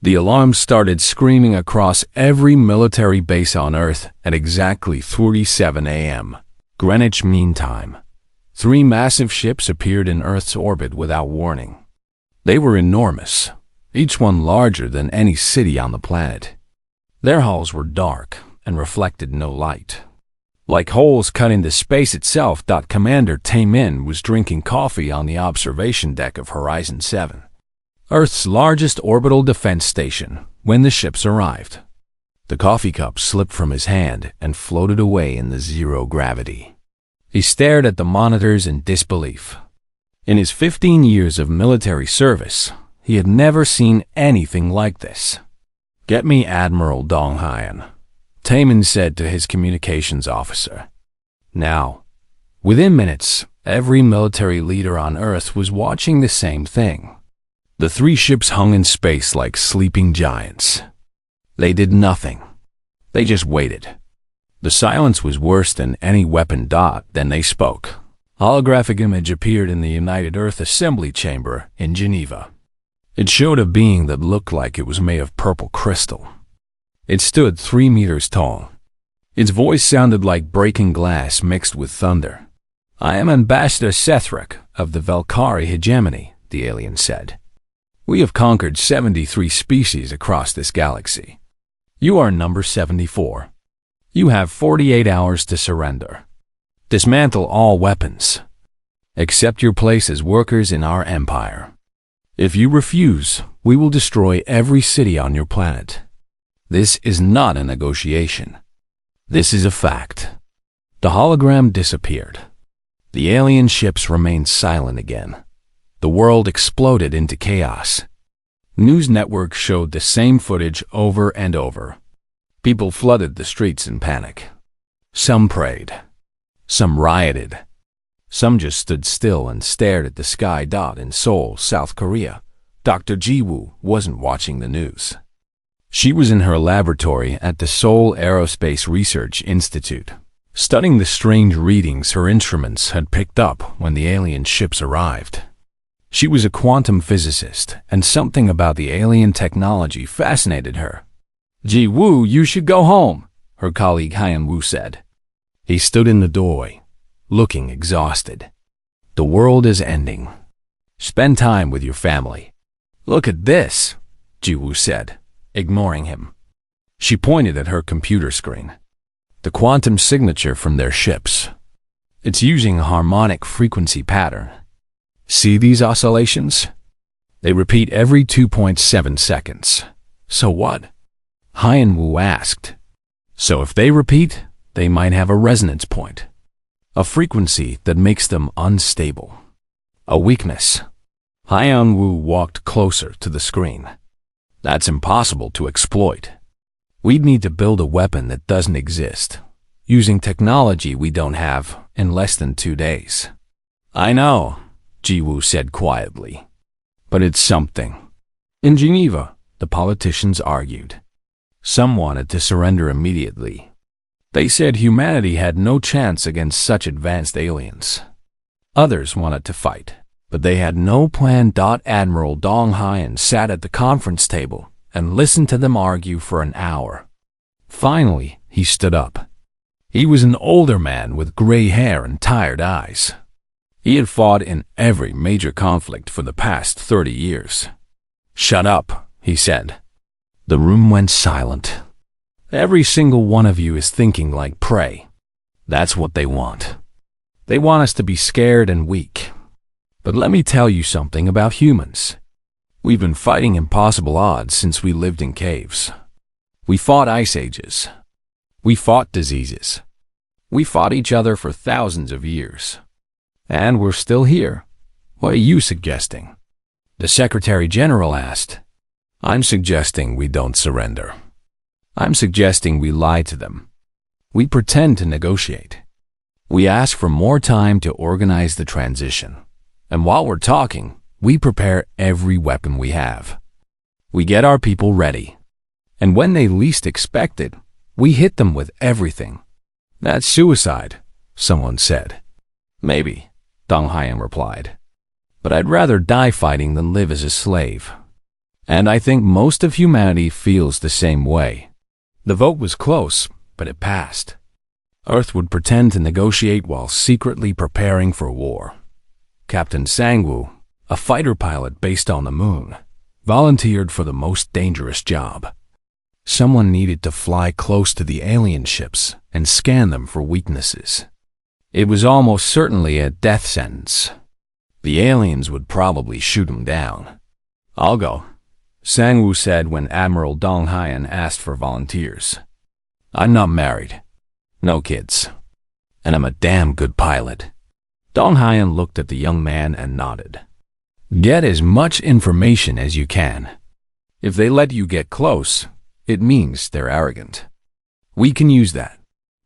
The alarm started screaming across every military base on Earth at exactly 3:47 a.m. Greenwich Mean Time. 3 massive ships appeared in Earth's orbit without warning. They were enormous, each one larger than any city on the planet. Their hulls were dark and reflected no light. Like holes cut into space itself. Commander Taemin was drinking coffee on the observation deck of Horizon 7, Earth's largest orbital defense station, when the ships arrived. The coffee cup slipped from his hand and floated away in the zero gravity. He stared at the monitors in disbelief. In his 15 years of military service, he had never seen anything like this. "Get me Admiral Dong Hyan," Taemin said to his communications officer. Now, within minutes, every military leader on Earth was watching the same thing. The 3 ships hung in space like sleeping giants. They did nothing. They just waited. The silence was worse than any weapon. Then they spoke. Holographic image appeared in the United Earth Assembly Chamber in Geneva. It showed a being that looked like it was made of purple crystal. It stood 3 meters tall. Its voice sounded like breaking glass mixed with thunder. "I am Ambassador Sethric of the Valkyrie hegemony," the alien said. "We have conquered 73 species across this galaxy. You are number 74. You have 48 hours to surrender. Dismantle all weapons. Accept your place as workers in our empire. If you refuse, we will destroy every city on your planet. This is not a negotiation. This is a fact." The hologram disappeared. The alien ships remained silent again. The world exploded into chaos. News networks showed the same footage over and over. People flooded the streets in panic. Some prayed. Some rioted. Some just stood still and stared at the sky. In Seoul, South Korea, Dr. Ji-woo wasn't watching the news. She was in her laboratory at the Seoul Aerospace Research Institute, studying the strange readings her instruments had picked up when the alien ships arrived. She was a quantum physicist, and something about the alien technology fascinated her. "Ji-woo, you should go home," her colleague Hyun-woo said. He stood in the doorway, looking exhausted. "The world is ending. Spend time with your family." "Look at this," Ji-woo said, ignoring him. She pointed at her computer screen. "The quantum signature from their ships. It's using a harmonic frequency pattern. See these oscillations? They repeat every 2.7 seconds. So what?" Hyun-woo asked. "So if they repeat, they might have a resonance point. A frequency that makes them unstable. A weakness." Hyun-woo walked closer to the screen. "That's impossible to exploit. We'd need to build a weapon that doesn't exist, using technology we don't have, in less than 2 days." "I know," Ji-woo said quietly. "But it's something." In Geneva, the politicians argued. Some wanted to surrender immediately. They said humanity had no chance against such advanced aliens. Others wanted to fight, but they had no plan. Admiral Dong Hyan sat at the conference table and listened to them argue for an hour. Finally, he stood up. He was an older man with gray hair and tired eyes. He had fought in every major conflict for the past 30 years. "Shut up," he said. The room went silent. "Every single one of you is thinking like prey. That's what they want. They want us to be scared and weak. But let me tell you something about humans. We've been fighting impossible odds since we lived in caves. We fought ice ages. We fought diseases. We fought each other for thousands of years. And we're still here. What are you suggesting?" The Secretary General asked. "I'm suggesting we don't surrender. I'm suggesting we lie to them. We pretend to negotiate. We ask for more time to organize the transition. And while we're talking, we prepare every weapon we have. We get our people ready. And when they least expect it, we hit them with everything." "That's suicide," someone said. "Maybe," Dong Hyan replied. "But I'd rather die fighting than live as a slave. And I think most of humanity feels the same way. The vote was close, but it passed. Earth would pretend to negotiate while secretly preparing for war. Captain Sang-woo, a fighter pilot based on the moon, volunteered for the most dangerous job. Someone needed to fly close to the alien ships and scan them for weaknesses. It was almost certainly a death sentence. The aliens would probably shoot him down. "I'll go," Sang-woo said when Admiral Dong Hyan asked for volunteers. "I'm not married, no kids, and I'm a damn good pilot." Dong Hyan looked at the young man and nodded. "Get as much information as you can. If they let you get close, it means they're arrogant. We can use that."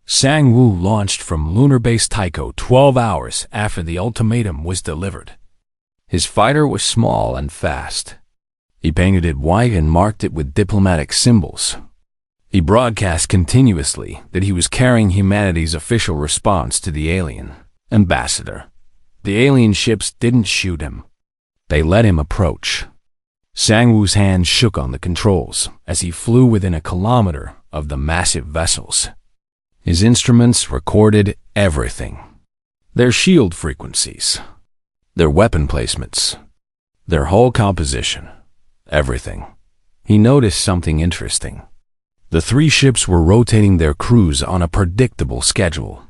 Sang-woo launched from lunar base Tycho 12 hours after the ultimatum was delivered. His fighter was small and fast. He painted it white and marked it with diplomatic symbols. He broadcast continuously that he was carrying humanity's official response to the alien ambassador. The alien ships didn't shoot him. They let him approach. Sang-woo's hand shook on the controls as he flew within a kilometer of the massive vessels. His instruments recorded everything. Their shield frequencies, their weapon placements, their whole composition, everything. He noticed something interesting. The three ships were rotating their crews on a predictable schedule.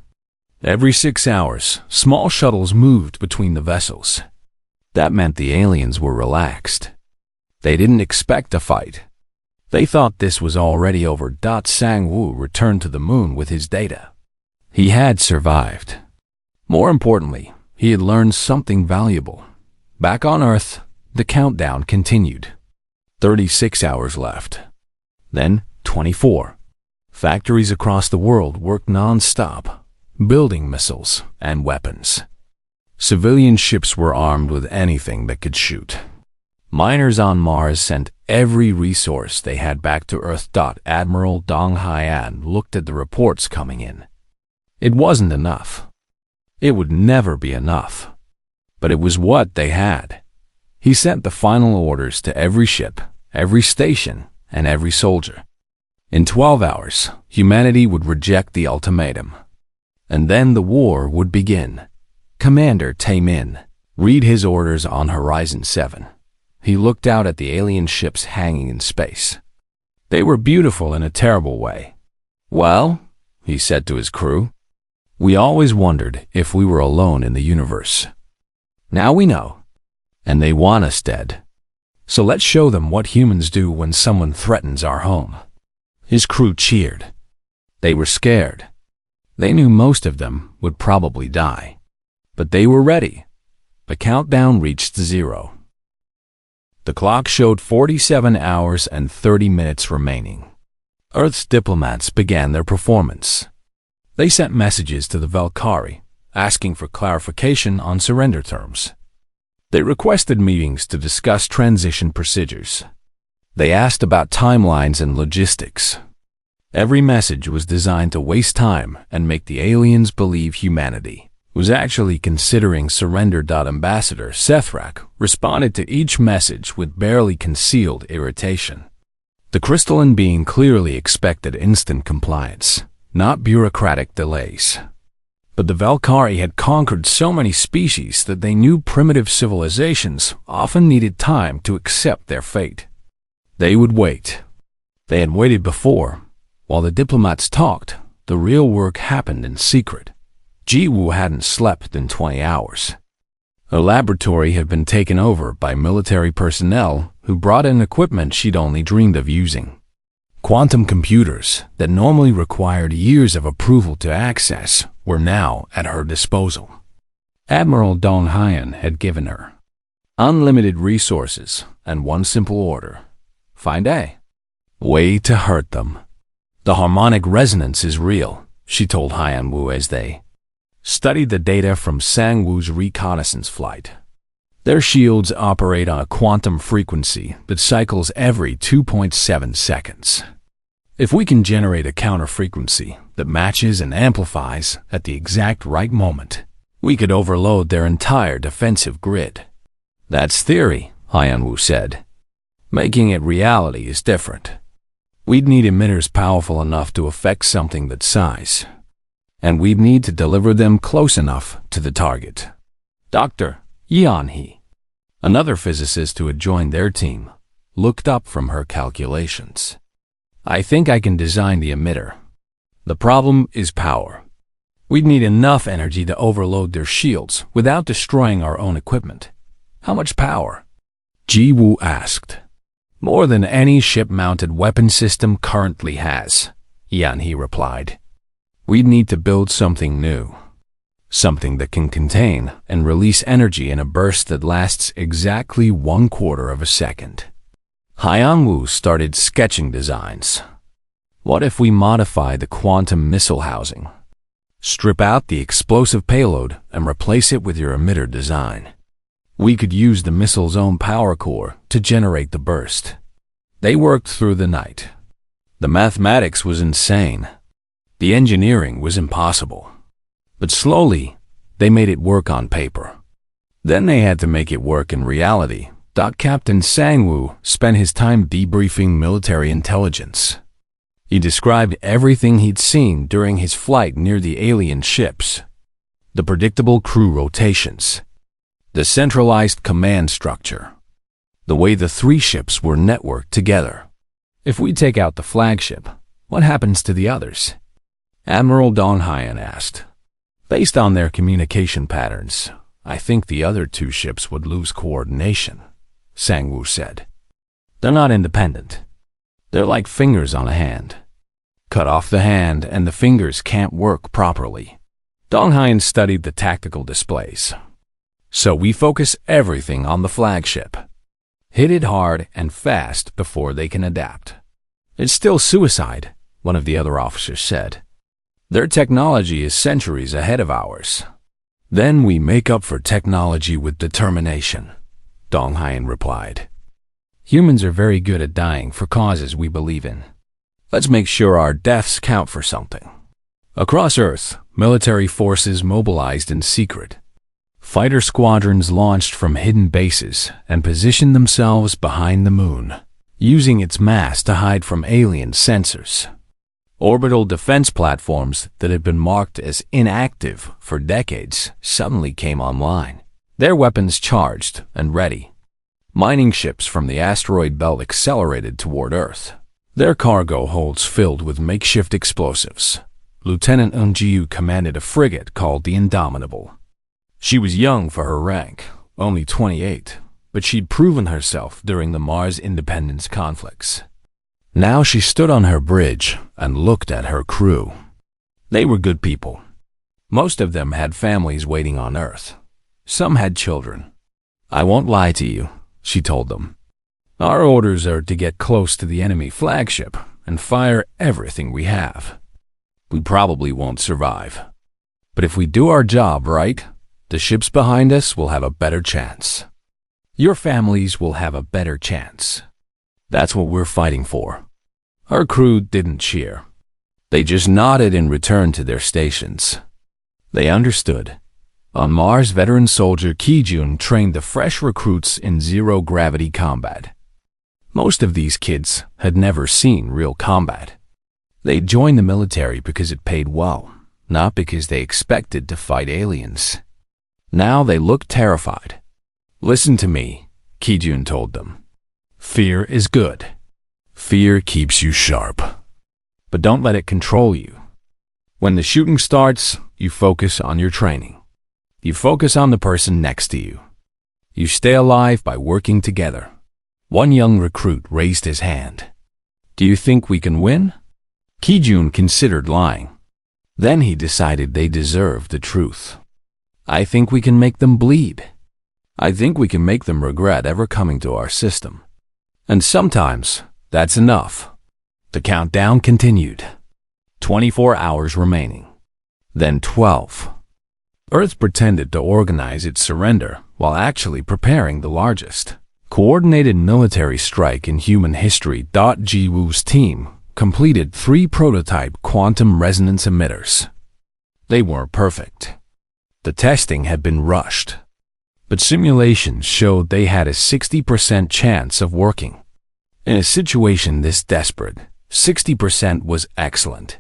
Every 6 hours, small shuttles moved between the vessels. That meant the aliens were relaxed. They didn't expect a fight. They thought this was already over. Sang-woo returned to the moon with his data. He had survived. More importantly, he had learned something valuable. Back on Earth, the countdown continued. 36 hours left. Then 24. Factories across the world worked non-stop, building missiles and weapons. Civilian ships were armed with anything that could shoot. Miners on Mars sent every resource they had back to Earth. Admiral Dong Hyan looked at the reports coming in. It wasn't enough. It would never be enough. But it was what they had. He sent the final orders to every ship, every station, and every soldier. In 12 hours, humanity would reject the ultimatum. And then the war would begin. Commander Tae-min, read his orders on Horizon 7. He looked out at the alien ships hanging in space. They were beautiful in a terrible way. "Well," he said to his crew, "we always wondered if we were alone in the universe. Now we know, and they want us dead. So let's show them what humans do when someone threatens our home." His crew cheered. They were scared. They knew most of them would probably die. But they were ready. The countdown reached 0. The clock showed 47 hours and 30 minutes remaining. Earth's diplomats began their performance. They sent messages to the Valkyrie, asking for clarification on surrender terms. They requested meetings to discuss transition procedures. They asked about timelines and logistics. Every message was designed to waste time and make the aliens believe humanity was actually considering surrender. Ambassador Sethrak responded to each message with barely concealed irritation. The crystalline being clearly expected instant compliance, not bureaucratic delays. But the Valkyrie had conquered so many species that they knew primitive civilizations often needed time to accept their fate. They would wait. They had waited before. While the diplomats talked, the real work happened in secret. Ji-woo hadn't slept in 20 hours. Her laboratory had been taken over by military personnel who brought in equipment she'd only dreamed of using. Quantum computers that normally required years of approval to access were now at her disposal. Admiral Dong Hyan had given her unlimited resources and one simple order: find a way to hurt them. "The harmonic resonance is real," she told Hyan-woo as they studied the data from Sang-woo's reconnaissance flight. Their shields operate on a quantum frequency that cycles every 2.7 seconds. If we can generate a counter frequency that matches and amplifies at the exact right moment, we could overload their entire defensive grid. "That's theory," Hyan-woo said. Making it reality is different. We'd need emitters powerful enough to affect something that size, and we'd need to deliver them close enough to the target. Dr. Yan-hee, another physicist who had joined their team, looked up from her calculations. I think I can design the emitter. The problem is power. We'd need enough energy to overload their shields without destroying our own equipment. How much power? Ji-woo asked. More than any ship-mounted weapon system currently has, Yan-hee replied. We'd need to build something new. Something that can contain and release energy in a burst that lasts exactly 1/4 of a second. Hyun-woo started sketching designs. What if we modify the quantum missile housing? Strip out the explosive payload and replace it with your emitter design. We could use the missile's own power core to generate the burst. They worked through the night. The mathematics was insane. The engineering was impossible. But slowly, they made it work on paper. Then they had to make it work in reality. Captain Sang-woo spent his time debriefing military intelligence. He described everything he'd seen during his flight near the alien ships. The predictable crew rotations. The centralized command structure. The way the 3 ships were networked together. If we take out the flagship, what happens to the others? Admiral Dong Hyun asked. Based on their communication patterns, I think the other 2 ships would lose coordination, Sang-woo said. They're not independent. They're like fingers on a hand. Cut off the hand and the fingers can't work properly. Dong Hyun studied the tactical displays. So we focus everything on the flagship. Hit it hard and fast before they can adapt. It's still suicide, one of the other officers said. Their technology is centuries ahead of ours. Then we make up for technology with determination, Dong Hyun replied. Humans are very good at dying for causes we believe in. Let's make sure our deaths count for something. Across Earth, military forces mobilized in secret. Fighter squadrons launched from hidden bases and positioned themselves behind the moon, using its mass to hide from alien sensors. Orbital defense platforms that had been marked as inactive for decades suddenly came online, their weapons charged and ready. Mining ships from the asteroid belt accelerated toward Earth, their cargo holds filled with makeshift explosives. Lieutenant Eun Ji-woo commanded a frigate called the Indomitable. She was young for her rank, only 28, but she'd proven herself during the Mars independence conflicts. Now she stood on her bridge and looked at her crew. They were good people. Most of them had families waiting on Earth. Some had children. I won't lie to you, she told them. Our orders are to get close to the enemy flagship and fire everything we have. We probably won't survive. But if we do our job right, the ships behind us will have a better chance. Your families will have a better chance. That's what we're fighting for. Her crew didn't cheer. They just nodded in return to their stations. They understood. On Mars, veteran soldier Ki-jun trained the fresh recruits in zero-gravity combat. Most of these kids had never seen real combat. They joined the military because it paid well, not because they expected to fight aliens. Now they looked terrified. Listen to me, Ki-jun told them. Fear is good. Fear keeps you sharp. But don't let it control you. When the shooting starts, you focus on your training. You focus on the person next to you. You stay alive by working together. One young recruit raised his hand. Do you think we can win? Ki-jun considered lying. Then he decided they deserved the truth. I think we can make them bleed. I think we can make them regret ever coming to our system. And sometimes, that's enough. The countdown continued. 24 hours remaining. Then 12. Earth pretended to organize its surrender while actually preparing the largest coordinated military strike in human history. Ji-woo's team completed 3 prototype quantum resonance emitters. They weren't perfect. The testing had been rushed, but simulations showed they had a 60% chance of working. In a situation this desperate, 60% was excellent.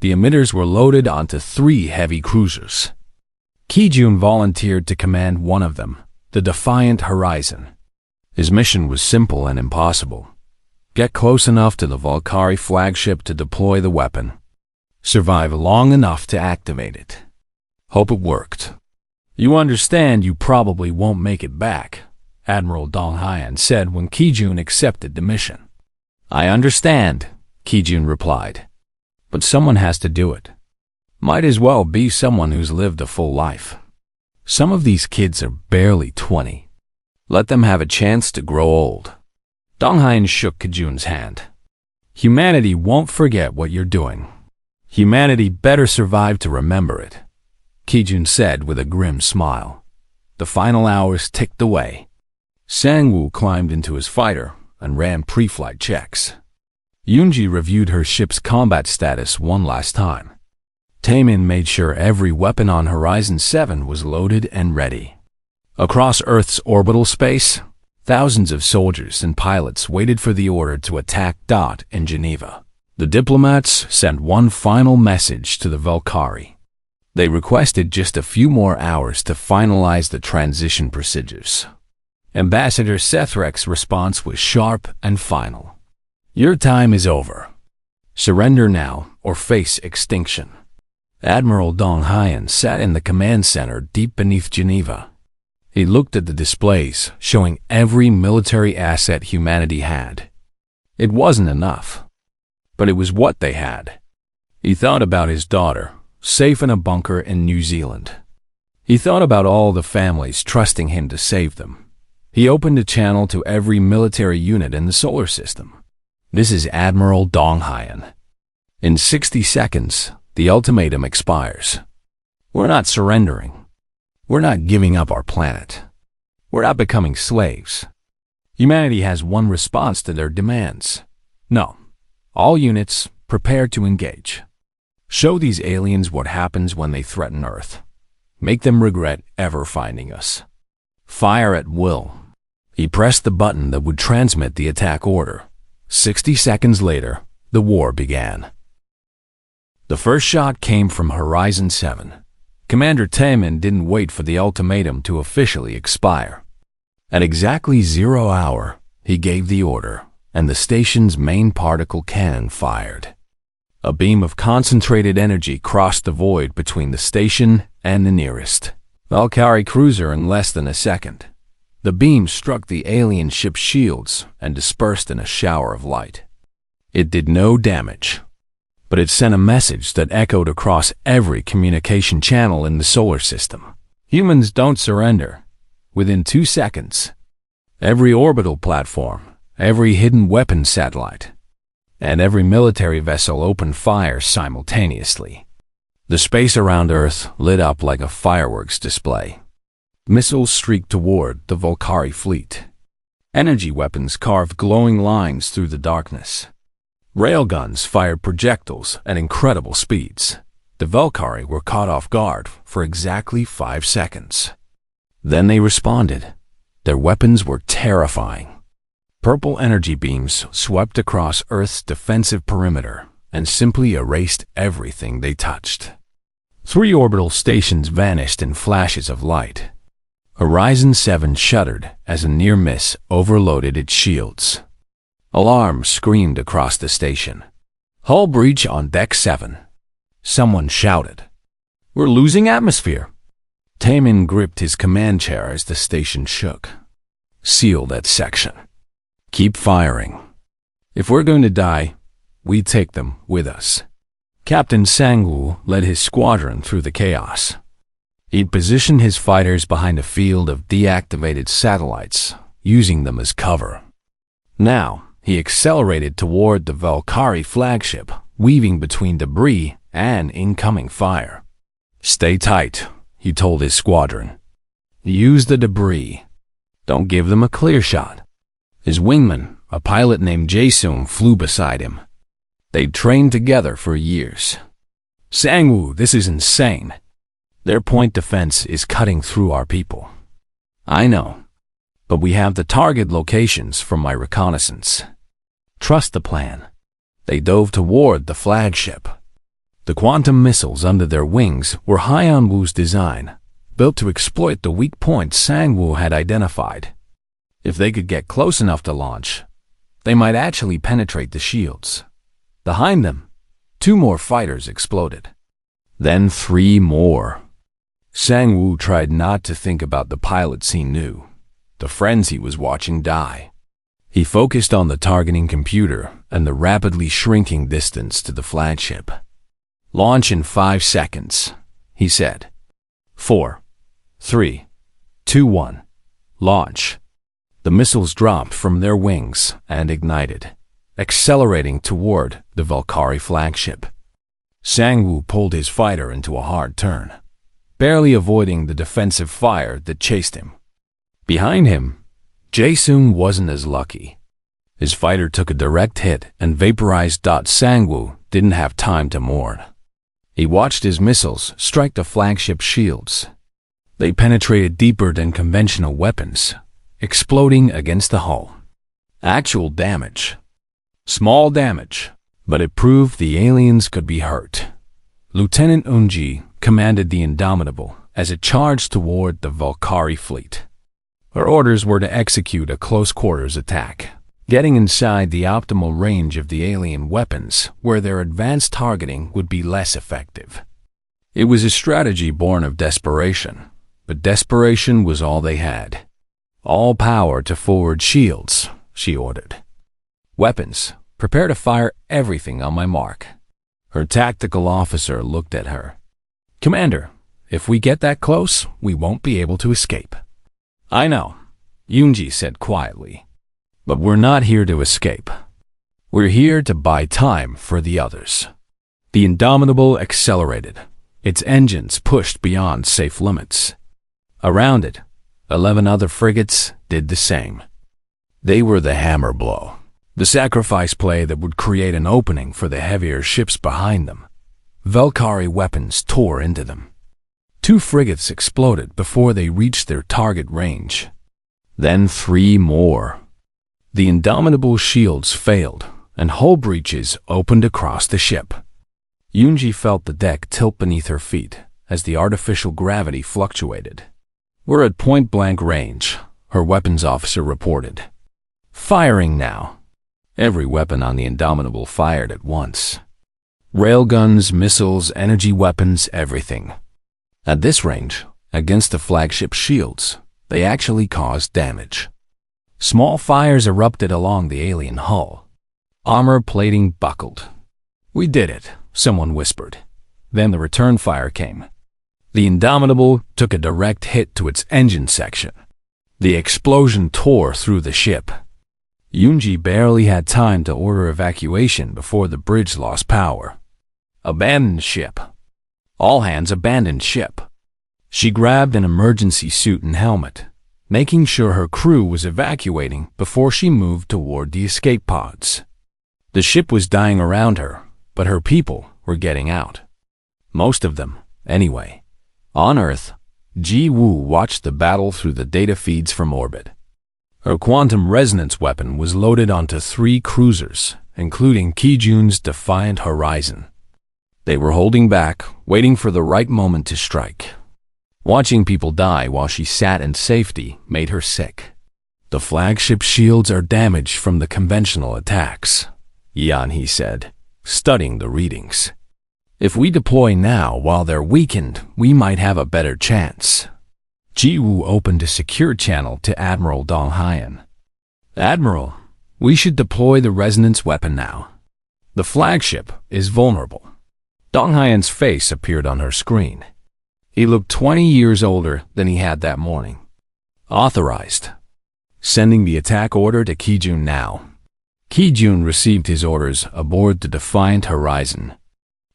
The emitters were loaded onto 3 heavy cruisers. Kijun volunteered to command one of them, the Defiant Horizon. His mission was simple and impossible. Get close enough to the Valkyrie flagship to deploy the weapon. Survive long enough to activate it. Hope it worked. You understand you probably won't make it back, Admiral Dong Haiyan said when Kijun accepted the mission. I understand, Kijun replied. But someone has to do it. Might as well be someone who's lived a full life. Some of these kids are barely 20. Let them have a chance to grow old. Dong Haiyan shook Kijun's hand. Humanity won't forget what you're doing. Humanity better survive to remember it, Kijun said with a grim smile. The final hours ticked away. Sang-woo climbed into his fighter and ran pre-flight checks. Yoonji reviewed her ship's combat status one last time. Taemin made sure every weapon on Horizon 7 was loaded and ready. Across Earth's orbital space, thousands of soldiers and pilots waited for the order to attack Dot in Geneva. The Diplomats sent one final message to the Valkyrie. They requested just a few more hours to finalize the transition procedures. Ambassador Sethrek's response was sharp and final. Your time is over. Surrender now or face extinction. Admiral Dong Haiyan sat in the command center deep beneath Geneva. He looked at the displays showing every military asset humanity had. It wasn't enough, but it was what they had. He thought about his daughter, safe in a bunker in New Zealand. He thought about all the families trusting him to save them. He opened a channel to every military unit in the solar system. This is Admiral Dong Haiyan. In 60 seconds, the ultimatum expires. We're not surrendering. We're not giving up our planet. We're not becoming slaves. Humanity has one response to their demands. No. All units, prepare to engage. Show these aliens what happens when they threaten Earth. Make them regret ever finding us. Fire at will. He pressed the button that would transmit the attack order. 60 seconds later, the war began. The first shot came from Horizon 7. Commander Taemin didn't wait for the ultimatum to officially expire. At exactly 0 hour, he gave the order, and the station's main particle cannon fired. A beam of concentrated energy crossed the void between the station and the nearest Valkyrie cruiser in less than a second. The beam struck the alien ship's shields and dispersed in a shower of light. It did no damage, but it sent a message that echoed across every communication channel in the solar system. Humans don't surrender. Within 2 seconds, every orbital platform, every hidden weapon satellite, and every military vessel opened fire simultaneously. The space around Earth lit up like a fireworks display. Missiles streaked toward the Valkyrie fleet. Energy weapons carved glowing lines through the darkness. Railguns fired projectiles at incredible speeds. The Valkyrie were caught off guard for exactly 5 seconds. Then they responded. Their weapons were terrifying. Purple energy beams swept across Earth's defensive perimeter and simply erased everything they touched. 3 orbital stations vanished in flashes of light. Horizon 7 shuddered as a near miss overloaded its shields. Alarms screamed across the station. Hull breach on Deck 7. Someone shouted. We're losing atmosphere. Taemin gripped his command chair as the station shook. Seal that section. Keep firing. If we're going to die, we take them with us. Captain Sang-woo led his squadron through the chaos. He'd positioned his fighters behind a field of deactivated satellites, using them as cover. Now, he accelerated toward the Valkyrie flagship, weaving between debris and incoming fire. Stay tight, he told his squadron. Use the debris. Don't give them a clear shot. His wingman, a pilot named Jae-sung, flew beside him. They'd trained together for years. Sang-woo, this is insane. Their point defense is cutting through our people. I know, but we have the target locations from my reconnaissance. Trust the plan. They dove toward the flagship. The quantum missiles under their wings were Han Wu's design, built to exploit the weak points Sang Wu had identified. If they could get close enough to launch, they might actually penetrate the shields. Behind them, 2 more fighters exploded. Then 3 more. Sang Wu tried not to think about the pilots he knew, the friends he was watching die. He focused on the targeting computer and the rapidly shrinking distance to the flagship. "Launch in 5 seconds," he said. 4, 3, 2, 1. Launch. The missiles dropped from their wings and ignited, accelerating toward the Valkyrie flagship. Sang Wu pulled his fighter into a hard turn, barely avoiding the defensive fire that chased him. Behind him, Jae-sung wasn't as lucky. His fighter took a direct hit and vaporized. Sang Wu didn't have time to mourn. He watched his missiles strike the flagship shields. They penetrated deeper than conventional weapons, exploding against the hull. Actual damage. Small damage, but it proved the aliens could be hurt. Lieutenant Eunji commanded the Indomitable as it charged toward the Valkyrie fleet. Her orders were to execute a close-quarters attack, getting inside the optimal range of the alien weapons where their advanced targeting would be less effective. It was a strategy born of desperation, but desperation was all they had. "All power to forward shields," she ordered. "Weapons, prepare to fire everything on my mark." Her tactical officer looked at her. "Commander, if we get that close, we won't be able to escape." "I know," Eunji said quietly. "But we're not here to escape. We're here to buy time for the others." The Indomitable accelerated, its engines pushed beyond safe limits. Around it, 11 other frigates did the same. They were the hammer blow, the sacrifice play that would create an opening for the heavier ships behind them. Valkyrie weapons tore into them. 2 frigates exploded before they reached their target range. Then 3 more. The Indomitable shields failed, and hull breaches opened across the ship. Eunji felt the deck tilt beneath her feet as the artificial gravity fluctuated. "We're at point-blank range," her weapons officer reported. "Firing now." Every weapon on the Indomitable fired at once. Railguns, missiles, energy weapons, everything. At this range, against the flagship shields, they actually caused damage. Small fires erupted along the alien hull. Armor plating buckled. "We did it," someone whispered. Then the return fire came. The Indomitable took a direct hit to its engine section. The explosion tore through the ship. Eunji barely had time to order evacuation before the bridge lost power. "Abandon ship." All hands abandoned ship. She grabbed an emergency suit and helmet, making sure her crew was evacuating before she moved toward the escape pods. The ship was dying around her, but her people were getting out. Most of them, anyway. On Earth, Ji Woo watched the battle through the data feeds from orbit. Her quantum resonance weapon was loaded onto 3 cruisers, including Ki-jun's Defiant Horizon. They were holding back, waiting for the right moment to strike. Watching people die while she sat in safety made her sick. "The flagship shields are damaged from the conventional attacks," Yan-hee said, studying the readings. "If we deploy now while they're weakened, we might have a better chance." Ji-woo opened a secure channel to Admiral Dong-hyeon. "Admiral, we should deploy the resonance weapon now. The flagship is vulnerable." Dong-hyeon's face appeared on her screen. He looked 20 years older than he had that morning. "Authorized. Sending the attack order to Ki-jun now." Ki-jun received his orders aboard the Defiant Horizon.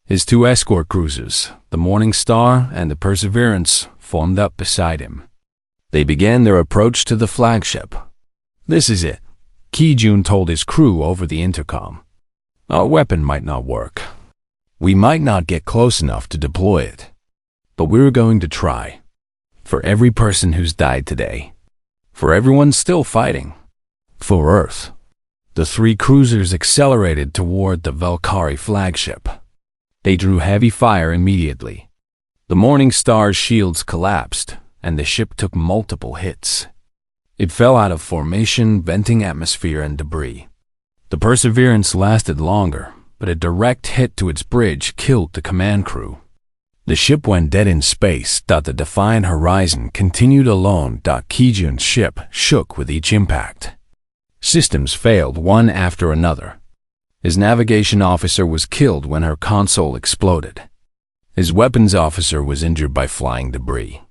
His 2 escort cruisers, the Morning Star and the Perseverance, formed up beside him. They began their approach to the flagship. "This is it," Ki-jun told his crew over the intercom. "Our weapon might not work. We might not get close enough to deploy it. But we're going to try. For every person who's died today. For everyone still fighting. For Earth." The three cruisers accelerated toward the Valkyrie flagship. They drew heavy fire immediately. The Morning Star's shields collapsed, and the ship took multiple hits. It fell out of formation, venting atmosphere and debris. The Perseverance lasted longer, but a direct hit to its bridge killed the command crew. The ship went dead in space. The Defiant Horizon continued alone. Kijun's ship shook with each impact. Systems failed one after another. His navigation officer was killed when her console exploded. His weapons officer was injured by flying debris.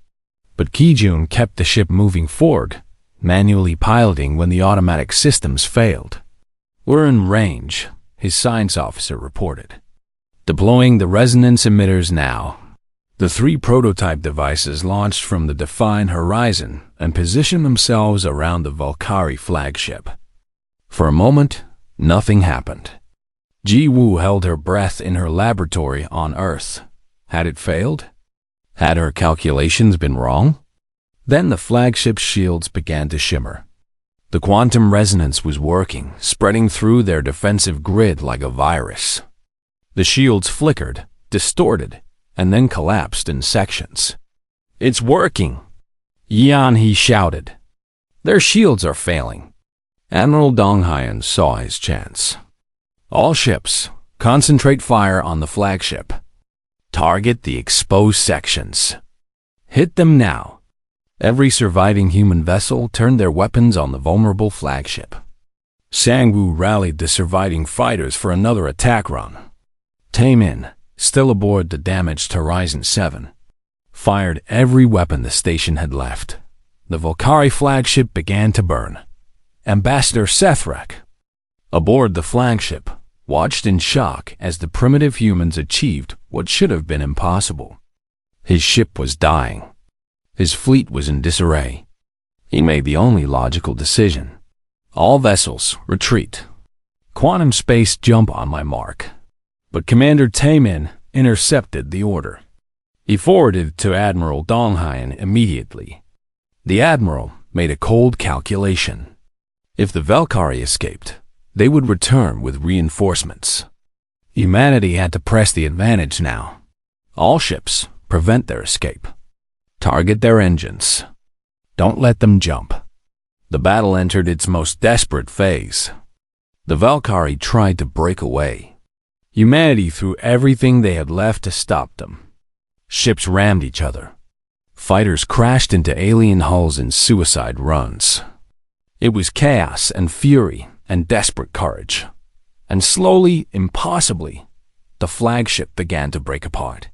But Kijun kept the ship moving forward, manually piloting when the automatic systems failed. "We're in range," his science officer reported. "Deploying the resonance emitters now." The three prototype devices launched from the Defiant Horizon and positioned themselves around the Valkyrie flagship. For a moment, nothing happened. Ji Woo held her breath in her laboratory on Earth. Had it failed? Had her calculations been wrong? Then the flagship's shields began to shimmer. The quantum resonance was working, spreading through their defensive grid like a virus. The shields flickered, distorted, and then collapsed in sections. "It's working!" Yan He shouted. "Their shields are failing." Admiral Dong Hyan saw his chance. "All ships, concentrate fire on the flagship. Target the exposed sections. Hit them now." Every surviving human vessel turned their weapons on the vulnerable flagship. Sang-woo rallied the surviving fighters for another attack run. Taemin, still aboard the damaged Horizon 7, fired every weapon the station had left. The Valkyrie flagship began to burn. Ambassador Sethrek, aboard the flagship, watched in shock as the primitive humans achieved what should have been impossible. His ship was dying. His fleet was in disarray. He made the only logical decision. "All vessels, retreat. Quantum space jump on my mark." But Commander Taemin intercepted the order. He forwarded it to Admiral Dong Hyan immediately. The Admiral made a cold calculation. If the Valkyrie escaped, they would return with reinforcements. Humanity had to press the advantage now. All ships, prevent their escape. Target their engines. Don't let them jump. The battle entered its most desperate phase. The Valkyrie tried to break away. Humanity threw everything they had left to stop them. Ships rammed each other. Fighters crashed into alien hulls in suicide runs. It was chaos and fury and desperate courage. And slowly, impossibly, the flagship began to break apart.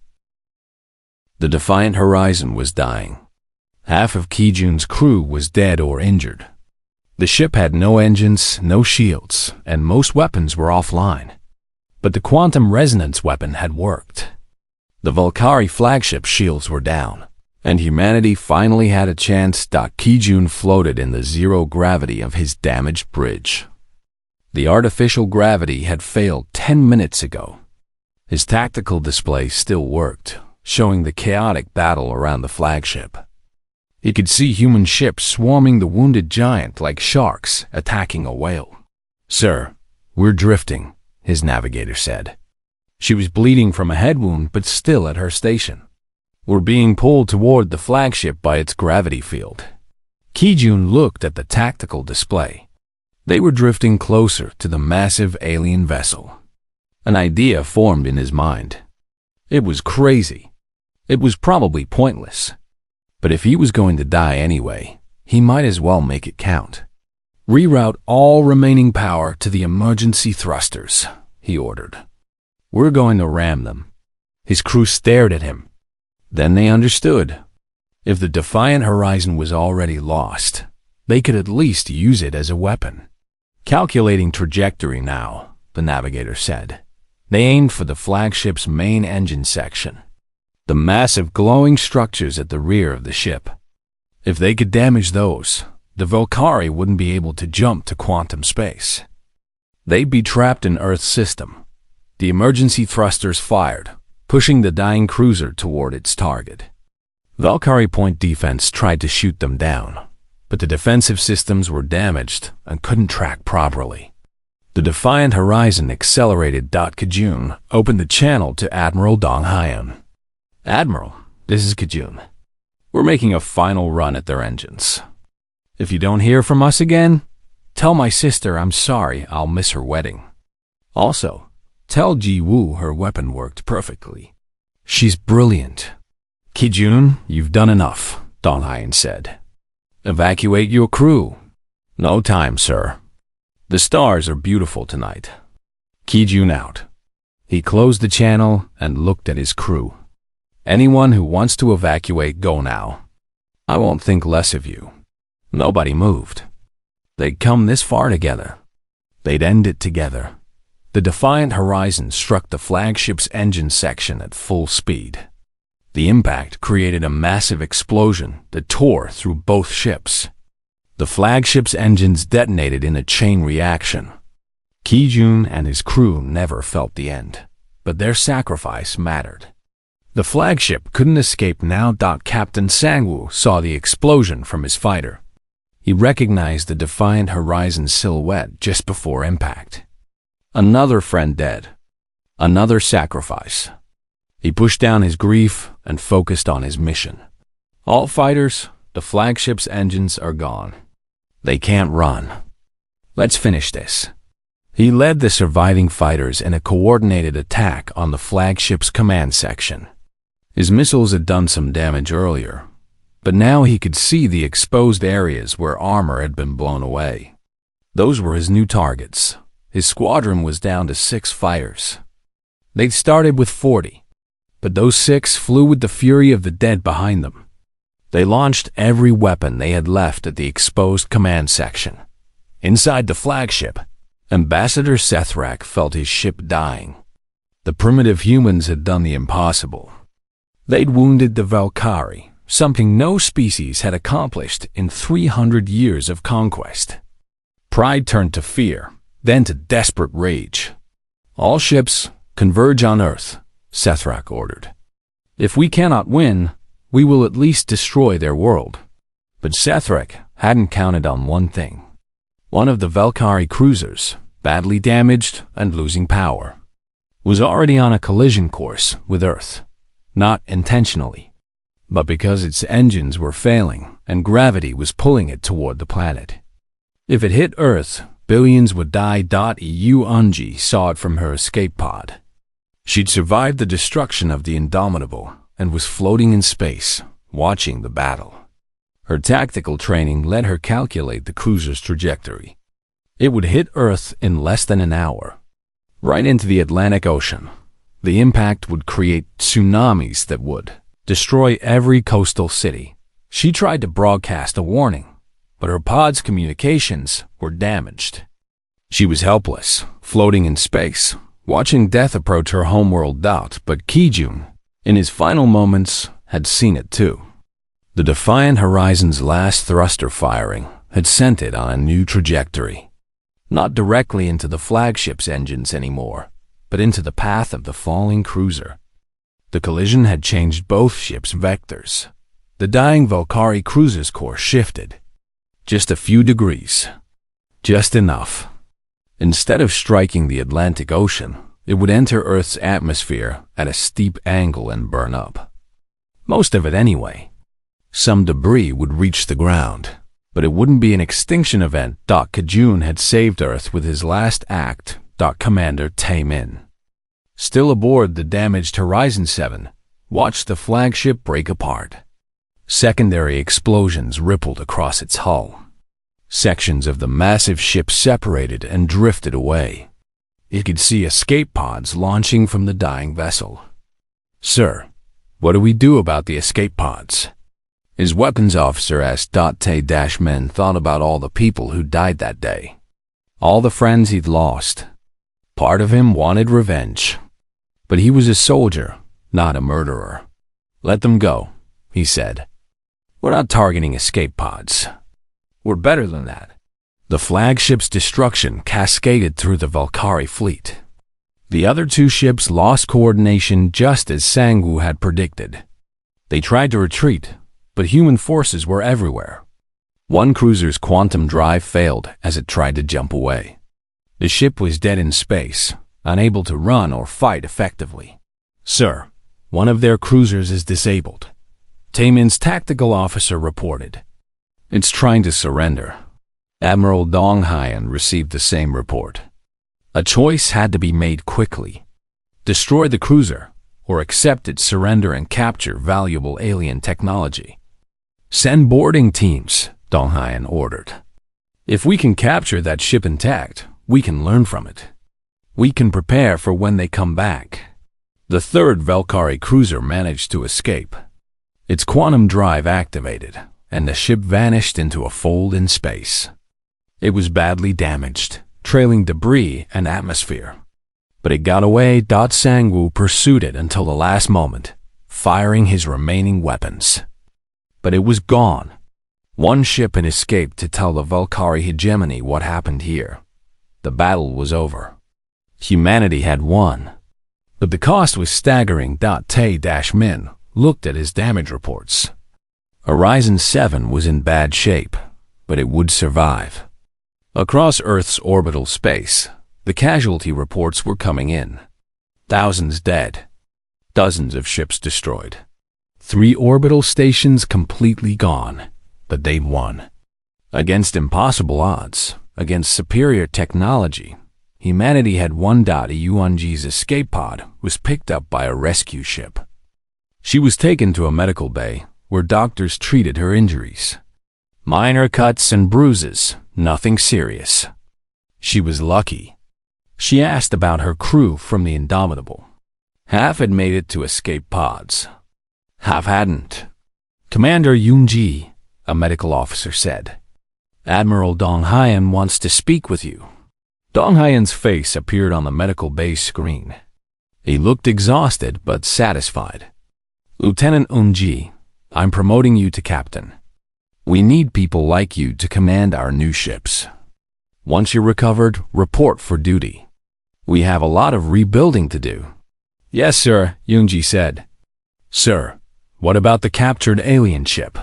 The Defiant Horizon was dying. Half of Kijun's crew was dead or injured. The ship had no engines, no shields, and most weapons were offline. But the quantum resonance weapon had worked. The Valkyrie flagship shields were down, and humanity finally had a chance. Kijun floated in the zero gravity of his damaged bridge. The artificial gravity had failed 10 minutes ago. His tactical display still worked, showing the chaotic battle around the flagship. He could see human ships swarming the wounded giant like sharks attacking a whale. "Sir, we're drifting," his navigator said. She was bleeding from a head wound but still at her station. "We're being pulled toward the flagship by its gravity field." Kijun looked at the tactical display. They were drifting closer to the massive alien vessel. An idea formed in his mind. It was crazy. It was probably pointless. But if he was going to die anyway, he might as well make it count. "Reroute all remaining power to the emergency thrusters," he ordered. "We're going to ram them." His crew stared at him. Then they understood. If the Defiant Horizon was already lost, they could at least use it as a weapon. "Calculating trajectory now," the navigator said. They aimed for the flagship's main engine section, the massive glowing structures at the rear of the ship. If they could damage those, the Valkyrie wouldn't be able to jump to quantum space. They'd be trapped in Earth's system. The emergency thrusters fired, pushing the dying cruiser toward its target. Valkyrie Point Defense tried to shoot them down, but the defensive systems were damaged and couldn't track properly. The Defiant Horizon accelerated. Kajun opened the channel to Admiral Dong Hyun. Admiral, this is Kajun. We're making a final run at their engines. If you don't hear from us again, tell my sister I'm sorry I'll miss her wedding. Also, tell Ji Woo her weapon worked perfectly. She's brilliant. Kijun, you've done enough, Dong Hyun said. Evacuate your crew. No time, sir. The stars are beautiful tonight. Kijun out. He closed the channel and looked at his crew. Anyone who wants to evacuate, go now. I won't think less of you. Nobody moved. They'd come this far together. They'd end it together. The Defiant Horizon struck the flagship's engine section at full speed. The impact created a massive explosion that tore through both ships. The flagship's engines detonated in a chain reaction. Kijun and his crew never felt the end, but their sacrifice mattered. The flagship couldn't escape now. Captain Sangwoo saw the explosion from his fighter. He recognized the Defiant Horizon silhouette just before impact. Another friend dead. Another sacrifice. He pushed down his grief and focused on his mission. All fighters, the flagship's engines are gone. They can't run. Let's finish this. He led the surviving fighters in a coordinated attack on the flagship's command section. His missiles had done some damage earlier, but now he could see the exposed areas where armor had been blown away. Those were his new targets. His squadron was down to 6 fighters. They'd started with 40, but those 6 flew with the fury of the dead behind them. They launched every weapon they had left at the exposed command section. Inside the flagship, Ambassador Sethrak felt his ship dying. The primitive humans had done the impossible. They'd wounded the Valkyrie, something no species had accomplished in 300 years of conquest. Pride turned to fear, then to desperate rage. All ships, converge on Earth, Sethrak ordered. If we cannot win, we will at least destroy their world. But Sethrak hadn't counted on one thing. One of the Valkyrie cruisers, badly damaged and losing power, was already on a collision course with Earth. Not intentionally, but because its engines were failing and gravity was pulling it toward the planet. If it hit Earth, billions would die. EU Unji saw it from her escape pod. She'd survived the destruction of the Indomitable and was floating in space, watching the battle. Her tactical training let her calculate the cruiser's trajectory. It would hit Earth in less than an hour, right into the Atlantic Ocean. The impact would create tsunamis that would destroy every coastal city. She tried to broadcast a warning, but her pod's communications were damaged. She was helpless, floating in space, watching death approach her homeworld. But Kijun, in his final moments, had seen it too. The Defiant Horizon's last thruster firing had sent it on a new trajectory. Not directly into the flagship's engines anymore, but into the path of the falling cruiser. The collision had changed both ships' vectors. The dying Valkyrie cruiser's course shifted. Just a few degrees. Just enough. Instead of striking the Atlantic Ocean, it would enter Earth's atmosphere at a steep angle and burn up. Most of it anyway. Some debris would reach the ground, but it wouldn't be an extinction event. Kajun had saved Earth with his last act. Commander Tae-min, still aboard the damaged Horizon 7, watched the flagship break apart. Secondary explosions rippled across its hull. Sections of the massive ship separated and drifted away. It could see escape pods launching from the dying vessel. Sir, what do we do about the escape pods? His weapons officer asked. Tae-min thought about all the people who died that day. All the friends he'd lost. Part of him wanted revenge. But he was a soldier, not a murderer. Let them go, he said. We're not targeting escape pods. We're better than that. The flagship's destruction cascaded through the Valkyrie fleet. The other 2 ships lost coordination just as Sangwoo had predicted. They tried to retreat, but human forces were everywhere. One cruiser's quantum drive failed as it tried to jump away. The ship was dead in space, unable to run or fight effectively. "Sir, one of their cruisers is disabled," Taemin's tactical officer reported. "It's trying to surrender." Admiral Dong Hyan received the same report. A choice had to be made quickly. Destroy the cruiser, or accept its surrender and capture valuable alien technology. "Send boarding teams," Dong Hyan ordered. "If we can capture that ship intact, we can learn from it. We can prepare for when they come back." The third Valkyrie cruiser managed to escape. Its quantum drive activated, and the ship vanished into a fold in space. It was badly damaged, trailing debris and atmosphere. But it got away. Sang-woo pursued it until the last moment, firing his remaining weapons. But it was gone. One ship had escaped to tell the Valkyrie hegemony what happened here. The battle was over. Humanity had won. But the cost was staggering. Tae-min looked at his damage reports. Horizon 7 was in bad shape, but it would survive. Across Earth's orbital space, the casualty reports were coming in. Thousands dead. Dozens of ships destroyed. 3 orbital stations completely gone. But they'd won. Against impossible odds, against superior technology, humanity had won. Yuanji's escape pod was picked up by a rescue ship. She was taken to a medical bay where doctors treated her injuries. Minor cuts and bruises, nothing serious. She was lucky. She asked about her crew from the Indomitable. Half had made it to escape pods. Half hadn't. "Commander Yoonji," a medical officer said, "Admiral Dong Hyan wants to speak with you." Dong Hyan's face appeared on the medical bay screen. He looked exhausted but satisfied. "Lieutenant Yoonji, I'm promoting you to captain. We need people like you to command our new ships. Once you're recovered, report for duty. We have a lot of rebuilding to do." "Yes, sir," Yoonji said. "Sir, what about the captured alien ship?"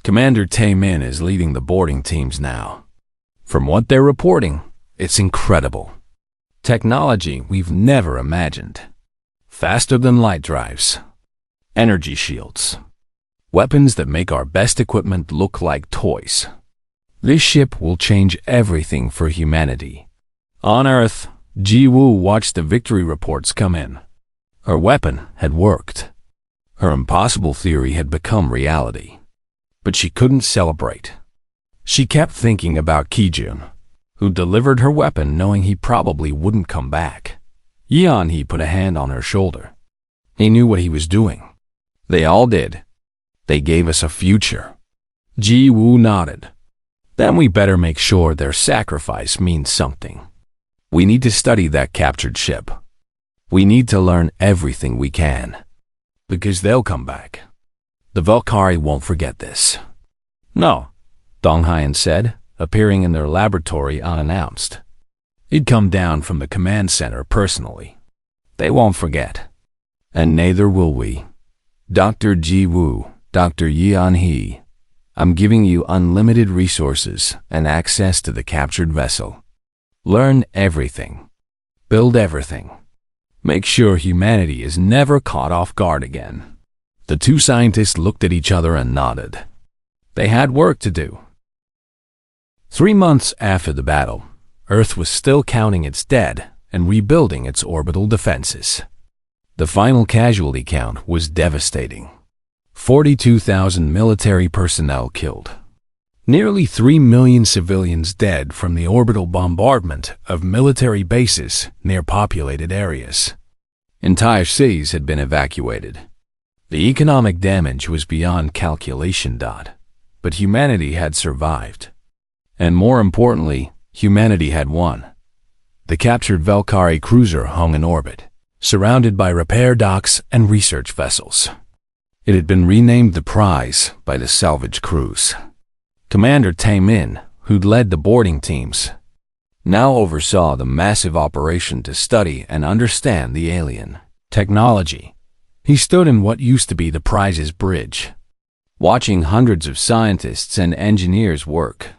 "Commander Tae-min is leading the boarding teams now. From what they're reporting, it's incredible. Technology we've never imagined. Faster than light drives. Energy shields. Weapons that make our best equipment look like toys. This ship will change everything for humanity." On Earth, Ji-woo watched the victory reports come in. Her weapon had worked. Her impossible theory had become reality. But she couldn't celebrate. She kept thinking about Ki-jun, who delivered her weapon knowing he probably wouldn't come back. Yeon-hee put a hand on her shoulder. He knew what he was doing. They all did. They gave us a future. Ji-woo nodded. Then we better make sure their sacrifice means something. We need to study that captured ship. We need to learn everything we can. Because they'll come back. The Valkyrie won't forget this. "No," Dong Hyan said, appearing in their laboratory unannounced. He'd come down from the command center personally. "They won't forget. And neither will we. Dr. Ji-woo, Dr. Yeon-hee, I'm giving you unlimited resources and access to the captured vessel. Learn everything. Build everything. Make sure humanity is never caught off guard again." The 2 scientists looked at each other and nodded. They had work to do. 3 months after the battle, Earth was still counting its dead and rebuilding its orbital defenses. The final casualty count was devastating. 42,000 military personnel killed. Nearly 3 million civilians dead from the orbital bombardment of military bases near populated areas. Entire cities had been evacuated. The economic damage was beyond calculation. But humanity had survived. And more importantly, humanity had won. The captured Valkyrie cruiser hung in orbit, surrounded by repair docks and research vessels. It had been renamed the Prize by the salvage crews. Commander Tae-min, who'd led the boarding teams, now oversaw the massive operation to study and understand the alien technology. He stood in what used to be the Prize's bridge, watching hundreds of scientists and engineers work.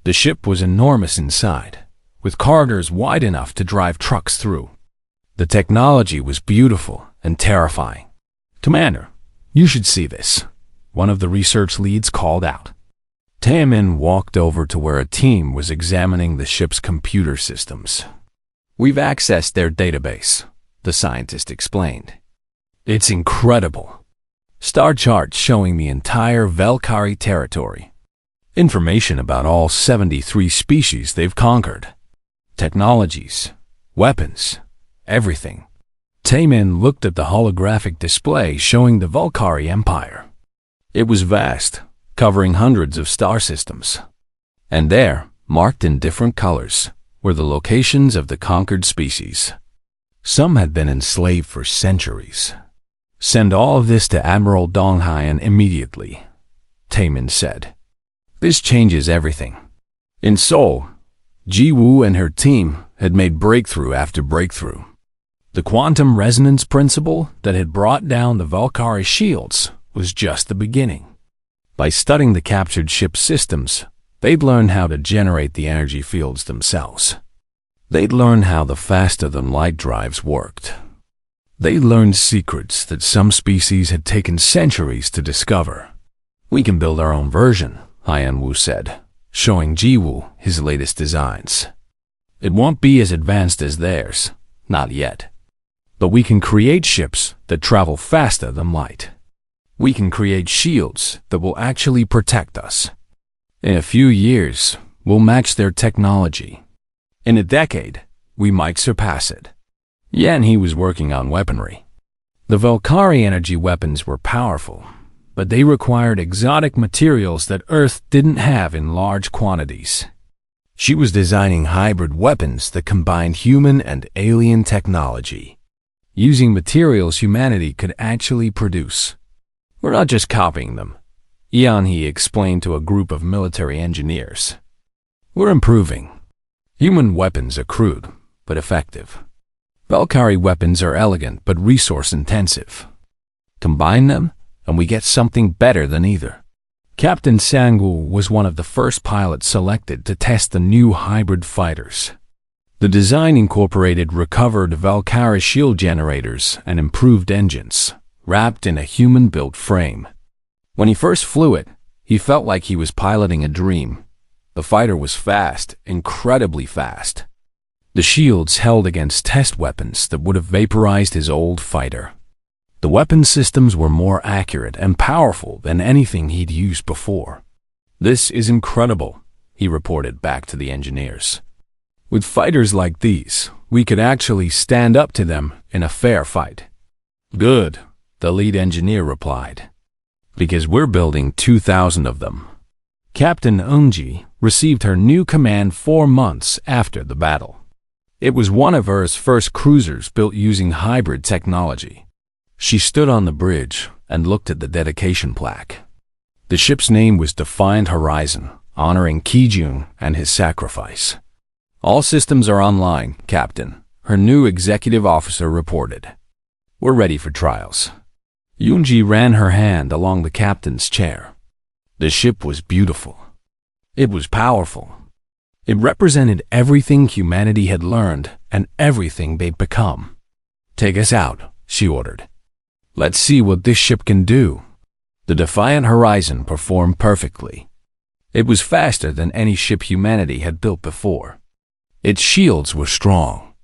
The ship was enormous inside, with corridors wide enough to drive trucks through. The technology was beautiful and terrifying. "Commander, you should see this," one of the research leads called out. Taemin walked over to where a team was examining the ship's computer systems. "We've accessed their database," the scientist explained. "It's incredible. Star charts showing the entire Valkyrie territory. Information about all 73 species they've conquered. Technologies, weapons, everything." Taemin looked at the holographic display showing the Valkyrie Empire. It was vast, covering hundreds of star systems. And there, marked in different colors, were the locations of the conquered species. Some had been enslaved for centuries. "Send all of this to Admiral Donghayan immediately," Taemin said. "This changes everything." In Seoul, Ji-woo and her team had made breakthrough after breakthrough. The quantum resonance principle that had brought down the Valkyrie shields was just the beginning. By studying the captured ship's systems, they'd learned how to generate the energy fields themselves. They'd learned how the faster-than-light drives worked. They learned secrets that some species had taken centuries to discover. "We can build our own version," Hyun-woo said, showing Ji-woo his latest designs. "It won't be as advanced as theirs, not yet. But we can create ships that travel faster than light. We can create shields that will actually protect us. In a few years, we'll match their technology. In a decade, we might surpass it." He was working on weaponry. The Valkyrie energy weapons were powerful, but they required exotic materials that Earth didn't have in large quantities. She was designing hybrid weapons that combined human and alien technology, using materials humanity could actually produce. "We're not just copying them," Yeon-hee explained to a group of military engineers. "We're improving. Human weapons are crude, but effective. Valkyrie weapons are elegant but resource-intensive. Combine them, and we get something better than either." Captain Sang-woo was one of the first pilots selected to test the new hybrid fighters. The design incorporated recovered Valkyrie shield generators and improved engines, wrapped in a human-built frame. When he first flew it, he felt like he was piloting a dream. The fighter was fast, incredibly fast. The shields held against test weapons that would have vaporized his old fighter. The weapon systems were more accurate and powerful than anything he'd used before. "This is incredible," he reported back to the engineers. "With fighters like these, we could actually stand up to them in a fair fight." "Good," the lead engineer replied, "because we're building 2,000 of them." Captain Eunji received her new command 4 months after the battle. It was one of Earth's first cruisers built using hybrid technology. She stood on the bridge and looked at the dedication plaque. The ship's name was Defiant Horizon, honoring Ki-jun and his sacrifice. "All systems are online, Captain," her new executive officer reported. "We're ready for trials." Yoonji ran her hand along the captain's chair. The ship was beautiful. It was powerful. It represented everything humanity had learned and everything they'd become. "Take us out," she ordered. "Let's see what this ship can do." The Defiant Horizon performed perfectly. It was faster than any ship humanity had built before. Its shields were strong.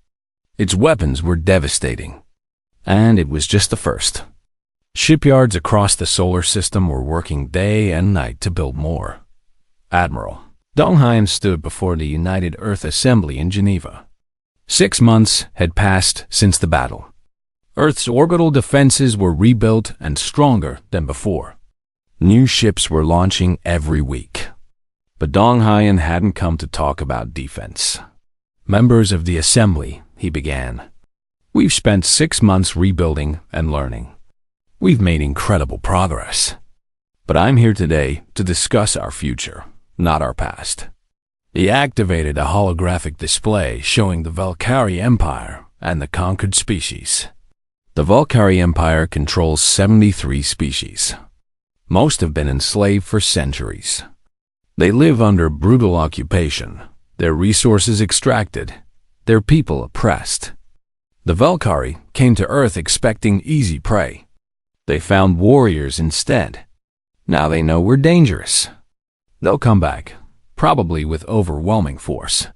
Its weapons were devastating. And it was just the first. Shipyards across the solar system were working day and night to build more. Admiral Donghayan stood before the United Earth Assembly in Geneva. 6 months had passed since the battle. Earth's orbital defenses were rebuilt and stronger than before. New ships were launching every week. But Donghayan hadn't come to talk about defense. "Members of the Assembly," he began, "we've spent 6 months rebuilding and learning. We've made incredible progress. But I'm here today to discuss our future, not our past." He activated a holographic display showing the Valkyrie Empire and the conquered species. The Valkyrie Empire controls 73 species. Most have been enslaved for centuries. They live under brutal occupation, their resources extracted, their people oppressed. The Valkyrie came to Earth expecting easy prey. They found warriors instead. Now they know we're dangerous. They'll come back, probably with overwhelming force.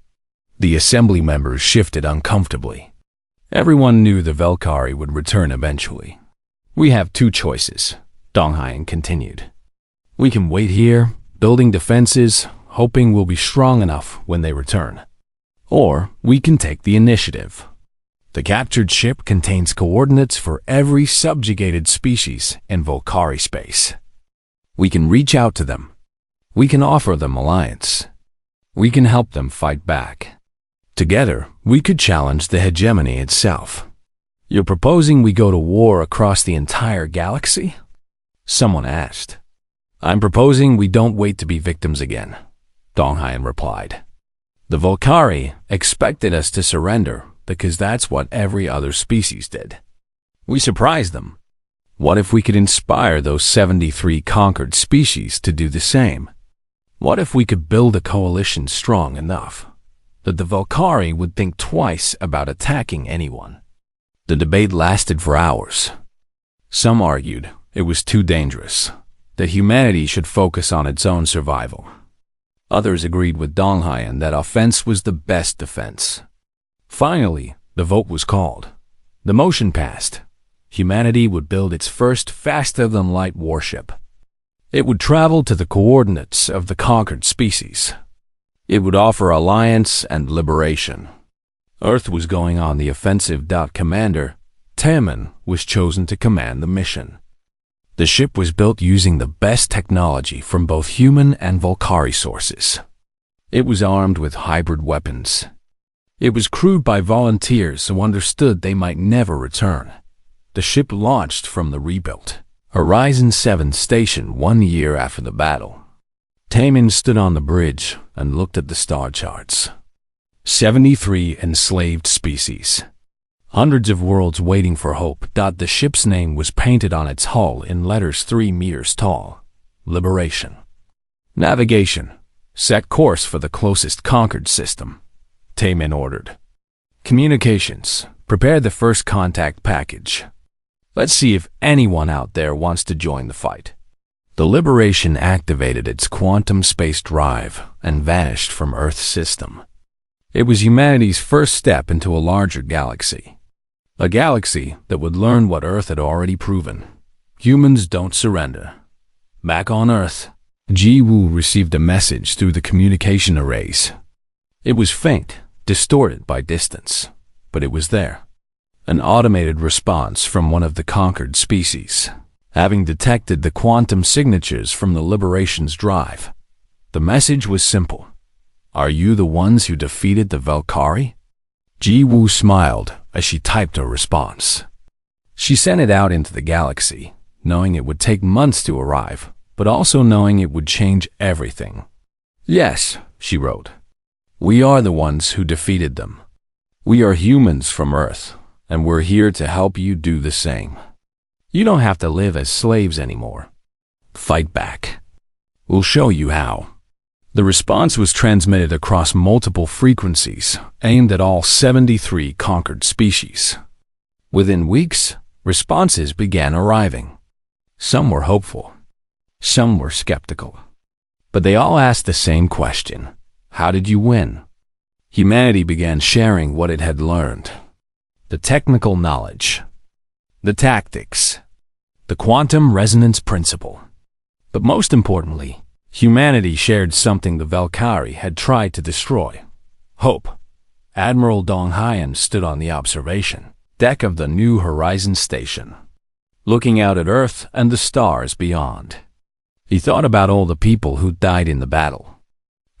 The assembly members shifted uncomfortably. Everyone knew the Valkyrie would return eventually. We have two choices, Donghayan continued. We can wait here, building defenses, hoping we'll be strong enough when they return. Or we can take the initiative. The captured ship contains coordinates for every subjugated species in Valkyrie space. We can reach out to them. We can offer them alliance. We can help them fight back. Together, we could challenge the hegemony itself. You're proposing we go to war across the entire galaxy? Someone asked. I'm proposing we don't wait to be victims again, Donghayan replied. The Valkyrie expected us to surrender because that's what every other species did. We surprised them. What if we could inspire those 73 conquered species to do the same? What if we could build a coalition strong enough that the Valkyrie would think twice about attacking anyone? The debate lasted for hours. Some argued it was too dangerous, that humanity should focus on its own survival. Others agreed with Donghayan that offense was the best defense. Finally, the vote was called. The motion passed. Humanity would build its first faster-than-light warship. It would travel to the coordinates of the conquered species. It would offer alliance and liberation. Earth was going on the offensive. Commander Taemin was chosen to command the mission. The ship was built using the best technology from both human and Valkyrie sources. It was armed with hybrid weapons. It was crewed by volunteers who understood they might never return. The ship launched from the rebuilt Horizon 7 station 1 year after the battle. Taemin stood on the bridge and looked at the star charts. 73 enslaved species. Hundreds of worlds waiting for hope. The ship's name was painted on its hull in letters 3 meters tall. Liberation. Navigation. Set course for the closest conquered system, Taemin ordered. Communications. Prepare the first contact package. Let's see if anyone out there wants to join the fight. The Liberation activated its quantum space drive and vanished from Earth's system. It was humanity's first step into a larger galaxy. A galaxy that would learn what Earth had already proven. Humans don't surrender. Back on Earth, Ji-Woo received a message through the communication arrays. It was faint, distorted by distance, but it was there. An automated response from one of the conquered species, having detected the quantum signatures from the Liberation's drive. The message was simple. Are you the ones who defeated the Valkyrie? Ji-Woo smiled as she typed her response. She sent it out into the galaxy, knowing it would take months to arrive, but also knowing it would change everything. Yes, she wrote. We are the ones who defeated them. We are humans from Earth, and we're here to help you do the same. You don't have to live as slaves anymore. Fight back. We'll show you how. The response was transmitted across multiple frequencies, aimed at all 73 conquered species. Within weeks, responses began arriving. Some were hopeful. Some were skeptical. But they all asked the same question. How did you win? Humanity began sharing what it had learned. The technical knowledge. The tactics. The quantum resonance principle. But most importantly, humanity shared something the Valkyrie had tried to destroy. Hope. Admiral Donghayan stood on the observation deck of the New Horizon station, looking out at Earth and the stars beyond. He thought about all the people who died in the battle.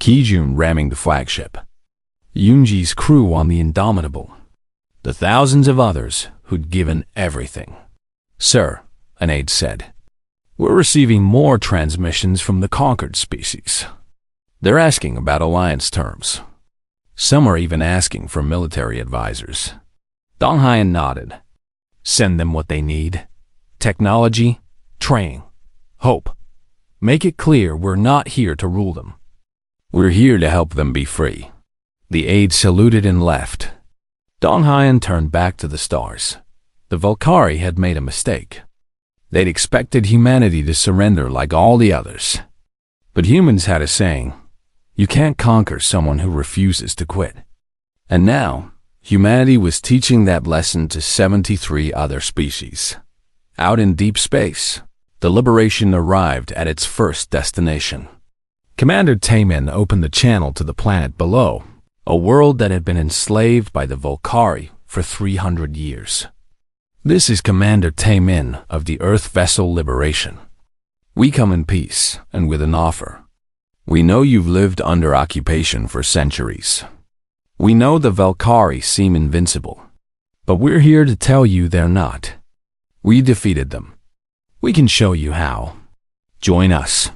Kijun ramming the flagship. Yoonji's crew on the Indomitable. The thousands of others who'd given everything. Sir, an aide said, we're receiving more transmissions from the conquered species. They're asking about alliance terms. Some are even asking for military advisors. Donghayan nodded. Send them what they need. Technology, training, hope. Make it clear we're not here to rule them. We're here to help them be free. The aide saluted and left. Dong Hyan turned back to the stars. The Volcari had made a mistake. They'd expected humanity to surrender like all the others. But humans had a saying, you can't conquer someone who refuses to quit. And now, humanity was teaching that lesson to 73 other species. Out in deep space, the liberation arrived at its first destination. Commander Taemin opened the channel to the planet below, a world that had been enslaved by the Volcari for 300 years. This is Commander Taemin of the Earth Vessel Liberation. We come in peace and with an offer. We know you've lived under occupation for centuries. We know the Volcari seem invincible, but we're here to tell you they're not. We defeated them. We can show you how. Join us.